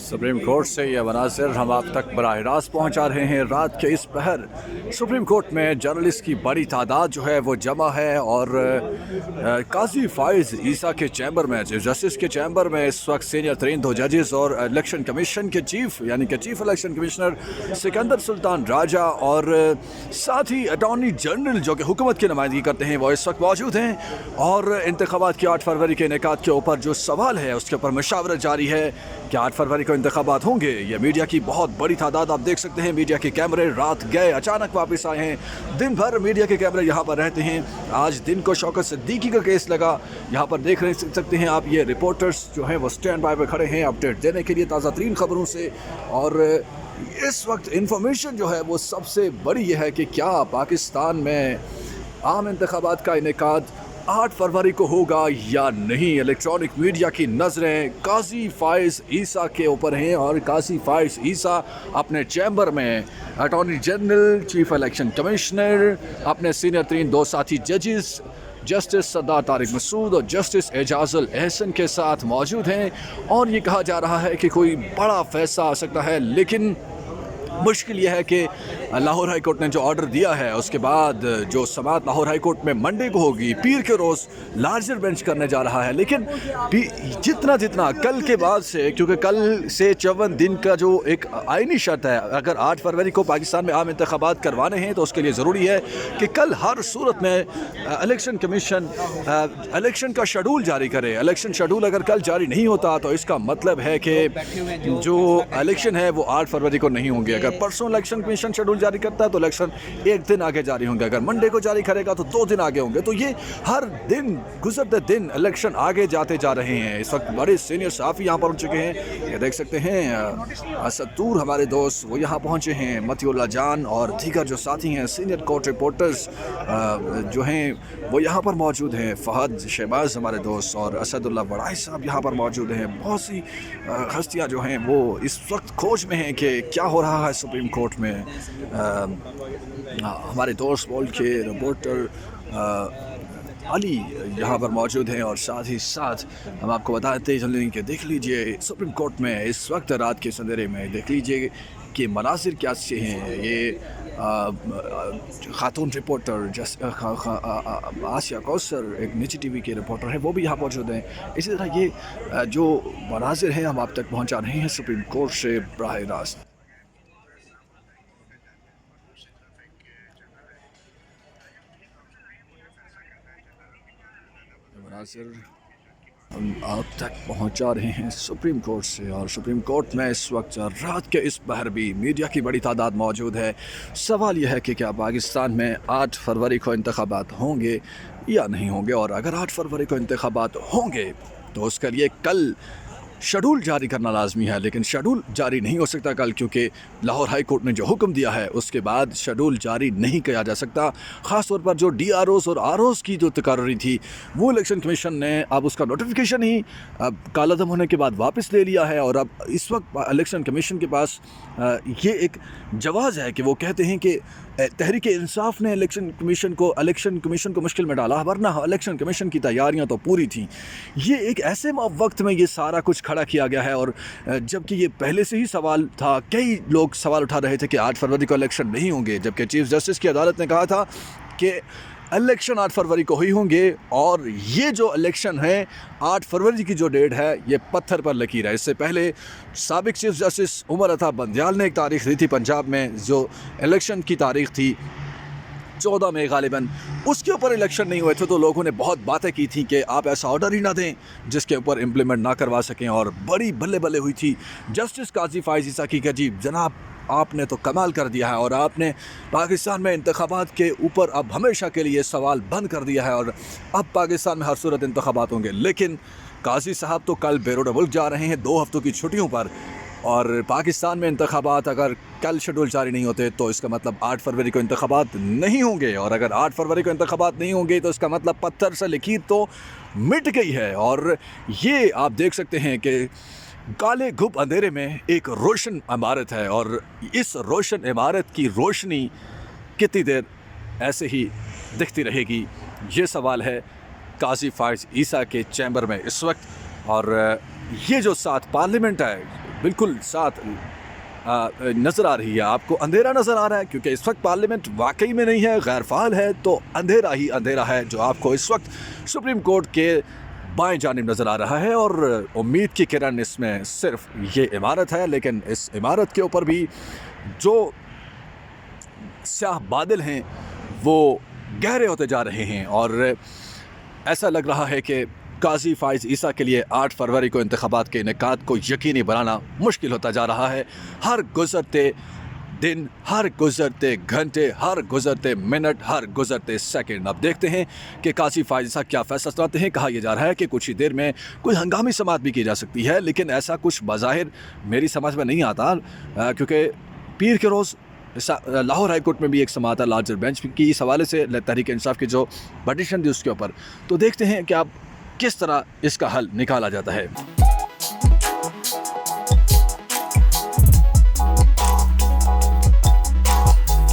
Supreme court से ये मनाज़िर हम आप तक बराह रास्त पहुँचा रहे हैं। रात के इस पहर सुप्रीम कोर्ट में जर्नलिस्ट की बड़ी तादाद जो है वो जमा है और काजी फ़ाइज़ ईसा के चैम्बर में, चीफ जस्टिस के चैम्बर में इस वक्त सीनियर तरीन 2 जजेस और इलेक्शन कमीशन के चीफ यानी कि chief election commissioner Sikandar Sultan Raja और साथ ही अटॉर्नी जनरल जो कि हुकूमत की नुमाइंदगी करते हैं वो इस वक्त मौजूद हैं। और इंतखाबात की 8 फरवरी के इनेकाद के ऊपर जो सवाल है उसके ऊपर मशावरत जारी है कि 8 फरवरी को इंतखाबात होंगे। ये मीडिया की बहुत बड़ी तादाद आप देख सकते हैं। मीडिया के कैमरे रात गए, अचानक वापस आए हैं। दिन भर मीडिया के कैमरे यहाँ पर रहते हैं। आज दिन को शौकत सिद्दीकी का केस लगा, यहाँ पर देख सकते हैं आप। ये रिपोर्टर्स जो हैं वो स्टैंड बाय पे खड़े हैं अपडेट देने के लिए ताज़ा तरीन खबरों से। और इस वक्त इंफॉर्मेशन जो है वो सबसे बड़ी ये है कि क्या पाकिस्तान में आम इंतखाबात का इनेकाद 8 फरवरी को होगा या नहीं। इलेक्ट्रॉनिक मीडिया की नज़रें काजी फ़ाइज़ ईसा के ऊपर हैं और काजी फ़ाइज़ ईसा अपने चैम्बर में attorney general, chief election commissioner, अपने सीनियर तरीन 2 साथी जजेस जस्टिस सरदार तारिक मसूद और जस्टिस एजाजुल एहसन के साथ मौजूद हैं। और ये कहा जा रहा है कि कोई बड़ा फैसला आ सकता है, लेकिन मुश्किल यह है कि लाहौर हाई कोर्ट ने जो ऑर्डर दिया है उसके बाद जो समाअत लाहौर हाई कोर्ट में मंडे को होगी, पीर के रोज़ लार्जर बेंच करने जा रहा है। लेकिन जितना कल के बाद से, क्योंकि कल से 54 दिन का जो एक आइनी शर्त है, अगर 8 फरवरी को पाकिस्तान में आम इंतखाबात करवाने हैं तो उसके लिए ज़रूरी है कि कल हर सूरत में इलेक्शन कमीशन इलेक्शन का शेड्यूल जारी करे। इलेक्शन शेड्यूल अगर कल जारी नहीं होता तो इसका मतलब है कि जो इलेक्शन है वो 8 फरवरी को नहीं होंगे। अगर परसों इलेक्शन कमीशन शेड्यूल जारी करता है तो इलेक्शन एक दिन आगे जारी होंगे, अगर मंडे को जारी करेगा तो 2 दिन आगे होंगे। तो ये हर दिन गुजरते दिन इलेक्शन आगे जाते जा रहे हैं। इस वक्त बड़े सीनियर सहाफ़ी यहाँ पर पहुँच चुके हैं। ये देख सकते हैं असद तूर हमारे दोस्त वो यहाँ पहुँचे हैं, मतिउल्लाह जान और दीगर जो साथी हैं सीनियर कोर्ट रिपोर्टर्स जो हैं वो यहाँ पर मौजूद हैं। फ़हद शहबाज हमारे दोस्त और असदुल्लाह बड़ाई साहब यहाँ पर मौजूद हैं। बहुत सी हस्तियाँ जो हैं वो इस वक्त खोज में हैं कि क्या हो रहा है सुप्रीम कोर्ट में। हमारे दोस्त बोल के रिपोर्टर अली यहाँ पर मौजूद हैं और साथ ही साथ हम आपको बताते चलें कि देख लीजिए सुप्रीम कोर्ट में इस वक्त रात के अंधेरे में देख लीजिए कि मनाज़िर क्या से हैं। ये खातून रिपोर्टर आसिया कौसर एक निजी टीवी के रिपोर्टर हैं, वो भी यहाँ मौजूद हैं। इसी तरह ये जो मनाज़िर हैं हम आप तक पहुँचा रहे हैं सुप्रीम कोर्ट से बराह रास्त। मनाज़िर हम आप तक पहुंचा रहे हैं सुप्रीम कोर्ट से। और सुप्रीम कोर्ट में इस वक्त रात के इस पहर भी मीडिया की बड़ी तादाद मौजूद है। सवाल यह है कि क्या पाकिस्तान में 8 फरवरी को इंतखाबात होंगे या नहीं होंगे। और अगर 8 फरवरी को इंतखाबात होंगे तो उसके लिए कल शेड्यूल जारी करना लाजमी है। लेकिन शेड्यूल जारी नहीं हो सकता कल, क्योंकि लाहौर हाई कोर्ट ने जो हुक्म दिया है उसके बाद शेड्यूल जारी नहीं किया जा सकता। ख़ास तौर पर जो DROs और ROs की जो तकर्री थी वो इलेक्शन कमीशन ने अब उसका नोटिफिकेशन ही कालादम होने के बाद वापस ले लिया है। और अब इस वक्त इलेक्शन कमीशन के पास ये एक जवाज़ है कि वो कहते हैं कि तहरीक इंसाफ ने इलेक्शन कमीशन को मुश्किल में डाला, वरना इलेक्शन कमीशन की तैयारियां तो पूरी थी। ये एक ऐसे वक्त में ये सारा कुछ खड़ा किया गया है। और जबकि ये पहले से ही सवाल था, कई लोग सवाल उठा रहे थे कि 8 फरवरी को इलेक्शन नहीं होंगे, जबकि चीफ जस्टिस की अदालत ने कहा था कि इलेक्शन 8 फरवरी को ही होंगे। और ये जो इलेक्शन है 8 फरवरी की जो डेट है ये पत्थर पर लकीर है। इससे पहले साबिक चीफ जस्टिस उमर अता बंदयाल ने एक तारीख दी थी पंजाब में, जो इलेक्शन की तारीख थी 14 मई गालिबन, उसके ऊपर इलेक्शन नहीं हुए थे तो लोगों ने बहुत बातें की थी कि आप ऐसा ऑर्डर ही ना दें जिसके ऊपर इम्प्लीमेंट ना करवा सकें। और बड़ी बल्ले बल्ले हुई थी जस्टिस काजी फ़ाइज़ ईसा की, अजीब जनाब आपने तो कमाल कर दिया है और आपने पाकिस्तान में इंतखाबात के ऊपर अब हमेशा के लिए सवाल बंद कर दिया है और अब पाकिस्तान में हर सूरत इंतखाबात होंगे। लेकिन काजी साहब तो कल बेरोड मुल्क जा रहे हैं 2 हफ्तों की छुट्टियों पर, और पाकिस्तान में इंतखाबात अगर कल शेड्यूल जारी नहीं होते तो इसका मतलब 8 फरवरी को इंतखाबात नहीं होंगे। और अगर 8 फरवरी को इंतखाबात नहीं होंगे तो इसका मतलब पत्थर से लकीर तो मिट गई है। और ये आप देख सकते हैं कि काले घुप अंधेरे में एक रोशन इमारत है, और इस रोशन इमारत की रोशनी कितनी देर ऐसे ही दिखती रहेगी, ये सवाल है काजी फ़ाइज़ ईसा के चैम्बर में इस वक्त। और ये जो 7 पार्लियामेंट है बिल्कुल साथ नज़र आ रही है, आपको अंधेरा नज़र आ रहा है क्योंकि इस वक्त पार्लियामेंट वाकई में नहीं है, गैर फ़ाल है, तो अंधेरा ही अंधेरा है जो आपको इस वक्त सुप्रीम कोर्ट के बाएं जानिब नज़र आ रहा है। और उम्मीद की किरण इसमें सिर्फ ये इमारत है, लेकिन इस इमारत के ऊपर भी जो स्याह बादल हैं वो गहरे होते जा रहे हैं और ऐसा लग रहा है कि काजी फ़ाइज़ ईसा के लिए 8 फरवरी को इंतखाबात के इनेकाद को यकीनी बनाना मुश्किल होता जा रहा है। हर गुज़रते दिन, हर गुज़रते घंटे, हर गुज़रते मिनट, हर गुज़रते सेकंड अब देखते हैं कि काजी फ़ाइज़ ईसा क्या फ़ैसला सुनाते हैं। कहा यह जा रहा है कि कुछ ही देर में कोई हंगामी समाअत भी की जा सकती है, लेकिन ऐसा कुछ बज़ाहिर मेरी समझ में नहीं आता क्योंकि पीर के रोज़ लाहौर हाई कोर्ट में भी एक समाअत है लार्जर बेंच की इस हवाले से तहरीक इंसाफ की जो पटिशन थी उसके ऊपर। तो देखते हैं कि अब किस तरह इसका हल निकाला जाता है।